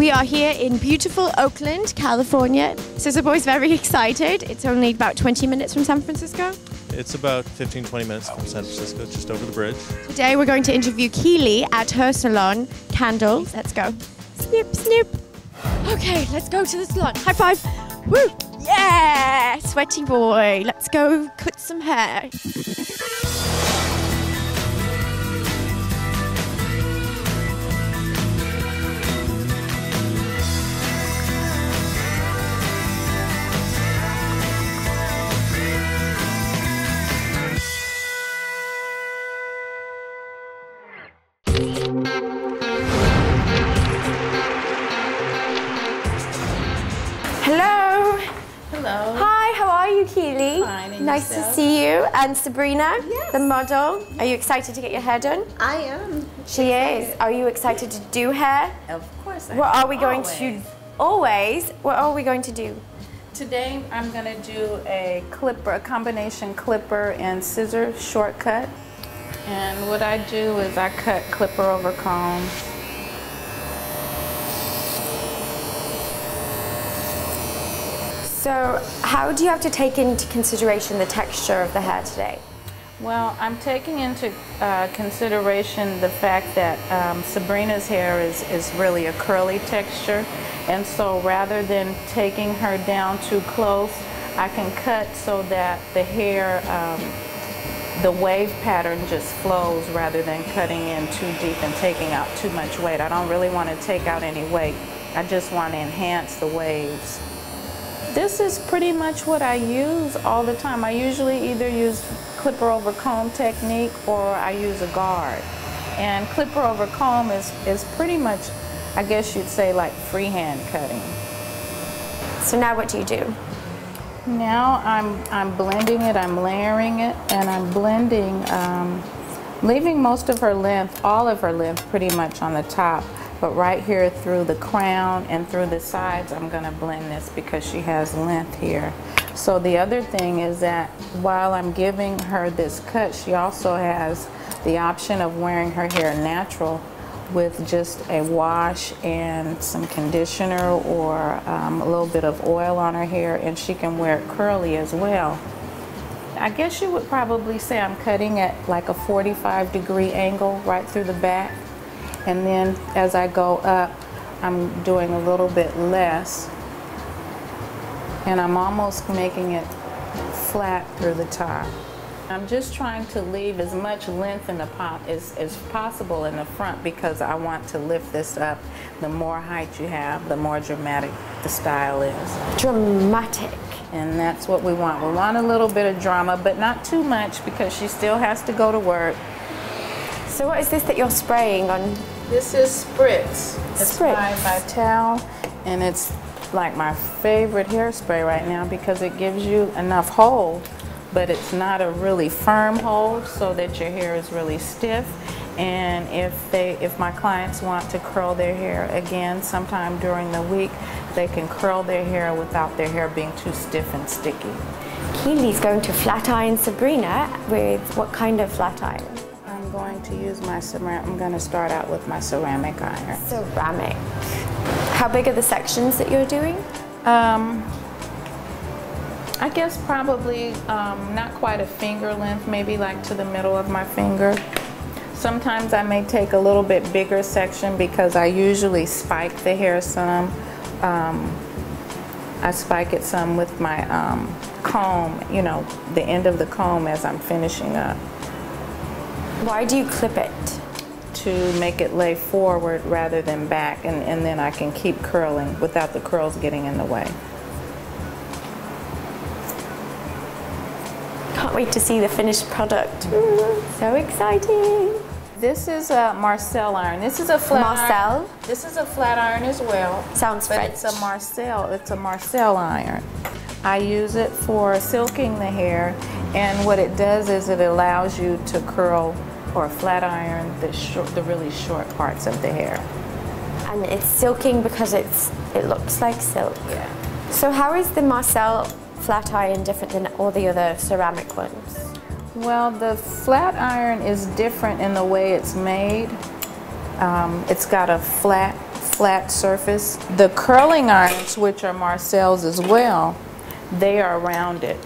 We are here in beautiful Oakland, California. Scissorboy's very excited. It's only about 20 minutes from San Francisco. It's about 15-20 minutes from San Francisco, just over the bridge. Today we're going to interview Keeli at her salon, Kandills. Let's go. Snip, snip. Okay, let's go to the salon. High five. Woo! Yeah! Sweaty boy. Let's go cut some hair. Hello. Hello. Hi, how are you, Keeli? Fine, and nice yourself? to see you. And Sabrina, Yes. the model. Are you excited to get your hair done? I am. She is. Are you excited to do hair? Of course I am. What are we going to always? What are we going to do? Today I'm going to do a clipper, a combination clipper and scissor shortcut. And what I do is I cut clipper over comb. So, how do you have to take into consideration the texture of the hair today? Well, I'm taking into consideration the fact that Sabrina's hair is really a curly texture, and so rather than taking her down too close, I can cut so that the hair, the wave pattern just flows rather than cutting in too deep and taking out too much weight. I don't really want to take out any weight. I just want to enhance the waves. This is pretty much what I use all the time. I usually either use clipper over comb technique or I use a guard. And clipper over comb is pretty much, I guess you'd say, like freehand cutting. So now what do you do? Now I'm blending it, I'm layering it, and I'm blending, leaving most of her length, all of her length pretty much on the top. But right here through the crown and through the sides, I'm going to blend this because she has length here. So the other thing is that while I'm giving her this cut, she also has the option of wearing her hair natural with just a wash and some conditioner or a little bit of oil on her hair, and she can wear it curly as well. I guess you would probably say I'm cutting at like a 45-degree angle right through the back. And then as I go up, I'm doing a little bit less. And I'm almost making it flat through the top. I'm just trying to leave as much length in the pot as possible in the front because I want to lift this up. The more height you have, the more dramatic the style is. Dramatic. And that's what we want. We want a little bit of drama, but not too much because she still has to go to work. So what is this that you're spraying on? This is Spritz. It's Spritz. by Vital, and it's like my favorite hairspray right now because it gives you enough hold, but it's not a really firm hold so that your hair is really stiff. And if my clients want to curl their hair again sometime during the week, they can curl their hair without their hair being too stiff and sticky. Keeli's going to flat iron Sabrina with what kind of flat iron? I'm going to use my ceramic. I'm going to start out with my ceramic iron. Ceramic. How big are the sections that you're doing? I guess probably not quite a finger length, maybe like to the middle of my finger. Sometimes I may take a little bit bigger section because I usually spike the hair some. I spike it some with my comb, you know, the end of the comb as I'm finishing up. Why do you clip it? To make it lay forward rather than back, and then I can keep curling without the curls getting in the way. Can't wait to see the finished product. So exciting. This is a Marcel iron. This is a flat iron. Marcel? This is a flat iron as well. Sounds but French. It's a Marcel. It's a Marcel iron. I use it for silking the hair, and what it does is it allows you to curl or flat iron the really short parts of the hair. And it's silking because it looks like silk. Yeah. So how is the Marcel flat iron different than all the other ceramic ones? Well, the flat iron is different in the way it's made. It's got a flat flat surface. The curling irons, which are Marcel's as well, they are rounded.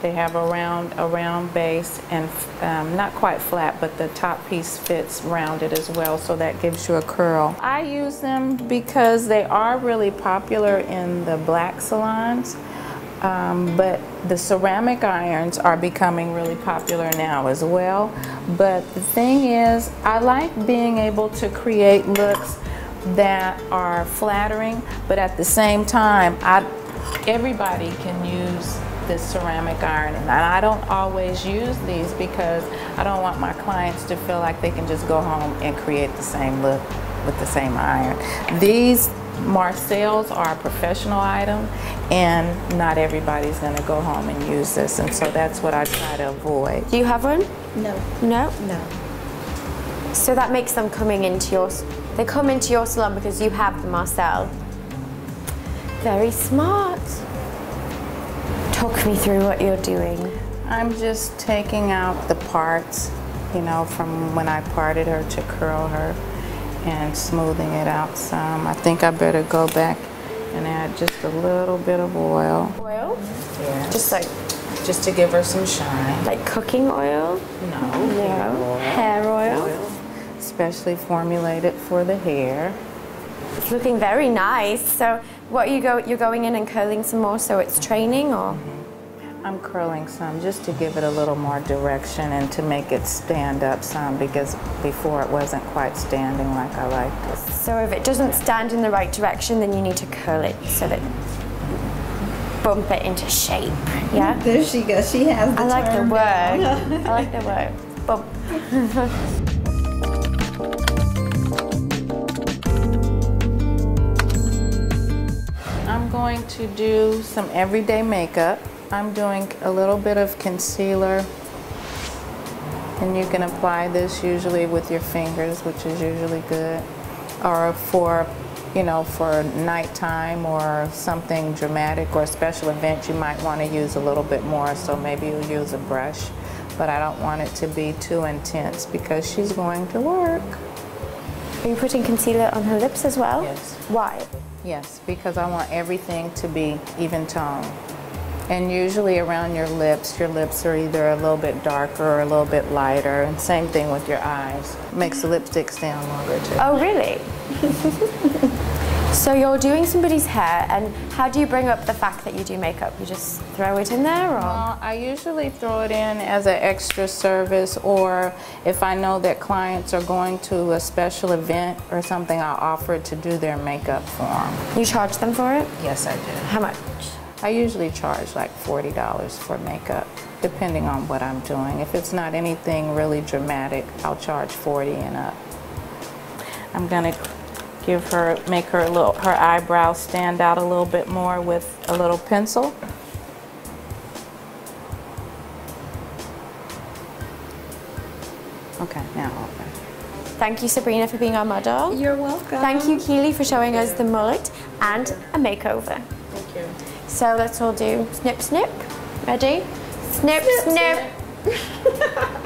They have a round base and not quite flat, but the top piece fits rounded as well, so that gives you a curl. I use them because they are really popular in the black salons, but the ceramic irons are becoming really popular now as well. But the thing is, I like being able to create looks that are flattering, but at the same time, everybody can use this ceramic iron, and I don't always use these because I don't want my clients to feel like they can just go home and create the same look with the same iron. These Marcel's are a professional item, and not everybody's going to go home and use this, and so that's what I try to avoid. Do you have one? No. No? No. So that makes them coming into your, they come into your salon because you have the Marcel. Very smart. Talk me through what you're doing. I'm just taking out the parts, you know, from when I parted her to curl her and smoothing it out some. I think I better go back and add just a little bit of oil. Oil? Yeah. Just to give her some shine. like cooking oil? No. Hair oil? Especially formulated for the hair. It's looking very nice. So what you're going in and curling some more so it's training, or? I'm curling some just to give it a little more direction and to make it stand up some, because before it wasn't quite standing like I liked it. So if it doesn't stand in the right direction, then you need to curl it so that bump it into shape. Yeah? There she goes. She has the I like the term word. down. I like the word. Bump. I'm going to do some everyday makeup. I'm doing a little bit of concealer, and you can apply this usually with your fingers, which is usually good, or for, you know, for nighttime or something dramatic or a special event, you might want to use a little bit more, so maybe you'll use a brush, but I don't want it to be too intense because she's going to work. Are you putting concealer on her lips as well? Yes. Why? Yes, because I want everything to be even tone. And usually around your lips are either a little bit darker or a little bit lighter, and same thing with your eyes. Makes the lipstick stay on longer too. Oh, really? So you're doing somebody's hair, and how do you bring up the fact that you do makeup? You just throw it in there, or? I usually throw it in as an extra service, or if I know that clients are going to a special event or something, I'll offer to do their makeup for them. You charge them for it? Yes, I do. How much? I usually charge like $40 for makeup, depending on what I'm doing. If it's not anything really dramatic, I'll charge $40 and up. I'm gonna make her her eyebrows stand out a little bit more with a little pencil. Okay, now open. Thank you, Sabrina, for being our model. You're welcome. Thank you, Keeli, for showing us the mullet and a makeover. Thank you. So let's all do snip, snip. Ready? Snip, snip. snip.